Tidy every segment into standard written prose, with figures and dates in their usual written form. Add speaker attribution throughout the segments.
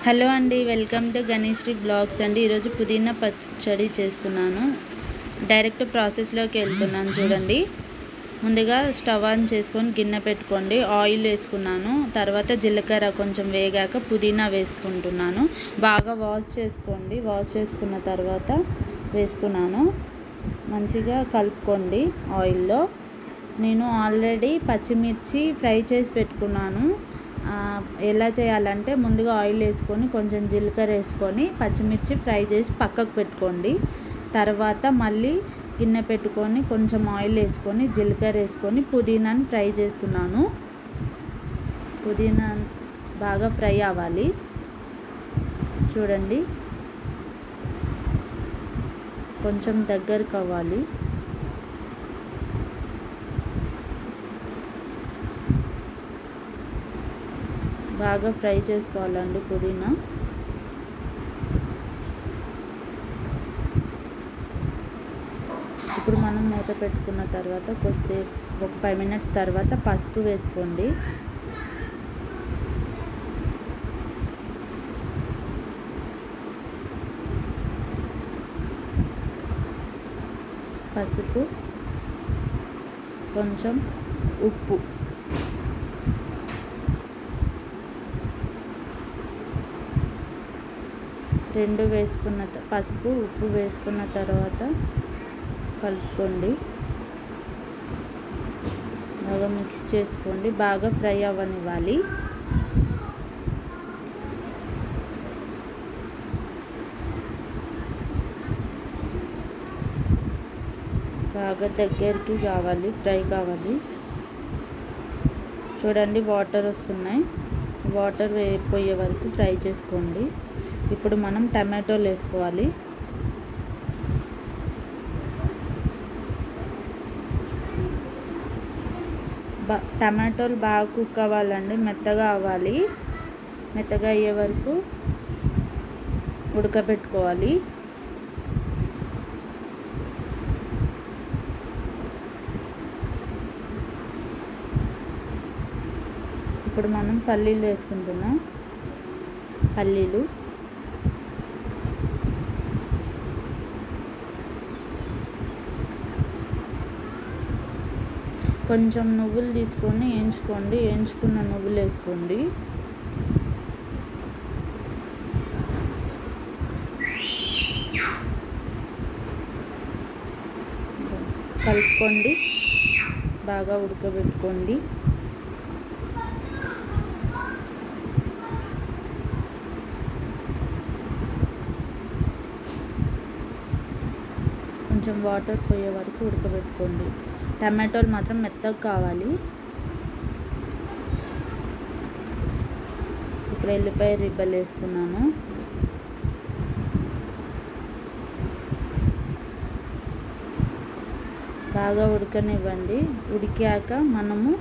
Speaker 1: Hello అండి, welcome to గణేశ్రీ blogs అండి. ఈరోజు పుదీనా పచ్చడి చేస్తున్నాను. డైరెక్ట్ ప్రాసెస్లోకి వెళ్తున్నాను. చూడండి, ముందుగా స్టవ్ ఆన్ చేసుకొని గిన్నె పెట్టుకోండి. ఆయిల్ వేసుకున్నాను. తర్వాత జీలకర్ర కొంచెం వేగాక పుదీనా వేసుకుంటున్నాను. బాగా వాష్ చేసుకోండి. వాష్ చేసుకున్న తర్వాత వేసుకున్నాను. మంచిగా కలుపుకోండి ఆయిల్లో. నేను ఆల్రెడీ పచ్చిమిర్చి ఫ్రై చేసి పెట్టుకున్నాను. ఎలా చేయాలంటే, ముందుగా ఆయిల్ వేసుకొని కొంచెం జీలకర్ర వేసుకొని పచ్చిమిర్చి ఫ్రై చేసి పక్కకు పెట్టుకోండి. తర్వాత మళ్ళీ గిన్నె పెట్టుకొని కొంచెం ఆయిల్ వేసుకొని జీలకర్ర వేసుకొని పుదీనాని ఫ్రై చేస్తున్నాను. పుదీనా బాగా ఫ్రై అవ్వాలి. చూడండి, కొంచెం దగ్గరకు అవ్వాలి. బాగా ఫ్రై చేసుకోవాలండి పుదీనా. ఇప్పుడు మనం మూత పెట్టుకున్న తర్వాత కొద్దిసేపు ఒక 5 minutes తర్వాత పసుపు వేసుకోండి. పసుపు, కొంచెం ఉప్పు, రెండు వేసుకున్న పసుపు ఉప్పు వేసుకున్న తర్వాత కలుపుకోండి. బాగా మిక్స్ చేసుకోండి. బాగా ఫ్రై అవ్వనివ్వాలి. బాగా దగ్గరికి కావాలి, ఫ్రై కావాలి. చూడండి, వాటర్ వస్తున్నాయి. వాటర్ పోయే వరకు ఫ్రై చేసుకోండి. ఇప్పుడు మనం టమాటోలు వేసుకోవాలి. టమాటోలు బాగా కుక్ అవ్వాలండి, మెత్తగా అవ్వాలి. మెత్తగా అయ్యే వరకు ఉడకబెట్టుకోవాలి. ఇప్పుడు మనం పల్లీలు వేసుకుంటున్నాం. పల్లీలు, కొంచెం నువ్వులు తీసుకొని వేయించుకోండి. వేయించుకున్న నువ్వులు వేసుకోండి. కలుపుకోండి. బాగా ఉడకబెట్టుకోండి. కొంచెం వాటర్ పోయే వరకు ఉడకబెట్టుకోండి. టమాటోలు మాత్రం మెత్తగా కావాలి. ఇప్పుడు ఎల్లిపాయ రిబ్బలు వేసుకున్నాను. బాగా ఉడకనివ్వండి. ఉడికాక మనము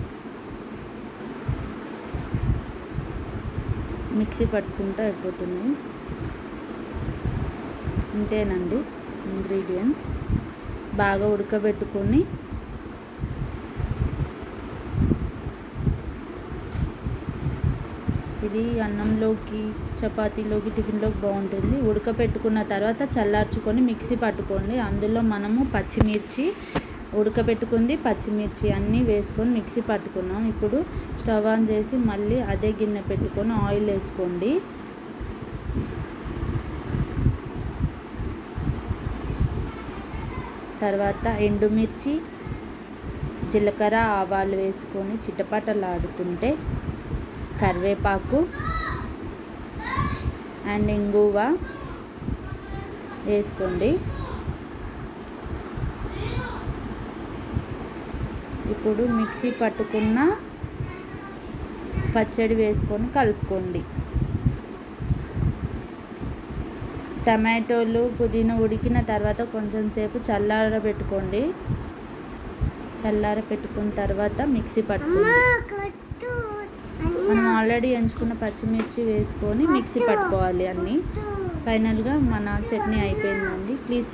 Speaker 1: మిక్సీ పట్టుకుంటే అయిపోతుంది. ఇంతేనండి ఇంగ్రీడియంట్స్. బాగా ఉడకబెట్టుకొని ఇది అన్నంలోకి, చపాతీలోకి, టిఫిన్లోకి బాగుంటుంది. ఉడకబెట్టుకున్న తర్వాత చల్లార్చుకొని మిక్సీ పట్టుకోండి. అందులో మనము పచ్చిమిర్చి, ఉడకబెట్టుకుంది పచ్చిమిర్చి అన్నీ వేసుకొని మిక్సీ పట్టుకున్నాం. ఇప్పుడు స్టవ్ ఆన్ చేసి మళ్ళీ అదే గిన్నె పెట్టుకొని ఆయిల్ వేసుకోండి. తర్వాత ఎండుమిర్చి, జీలకర్ర, ఆవాలు వేసుకొని చిటపటలాడుతుంటే కరివేపాకు అండ్ ఇంగువ వేసుకోండి. ఇప్పుడు మిక్సీ పట్టుకున్న పచ్చడి వేసుకొని కలుపుకోండి. టమాటోలు, పుదీనా ఉడికిన తర్వాత కొంచెం సేపు చల్లారబెట్టుకోండి. చల్లారబెట్టుకున్న తర్వాత మిక్సీ పట్టుకోండి. మనం ఆల్రెడీ ఎంచుకున్న పచ్చిమిర్చి వేసుకొని మిక్సీ పట్టుకోవాలి అన్నీ. ఫైనల్గా మన చట్నీ అయిపోయిందండి. ప్లీజ్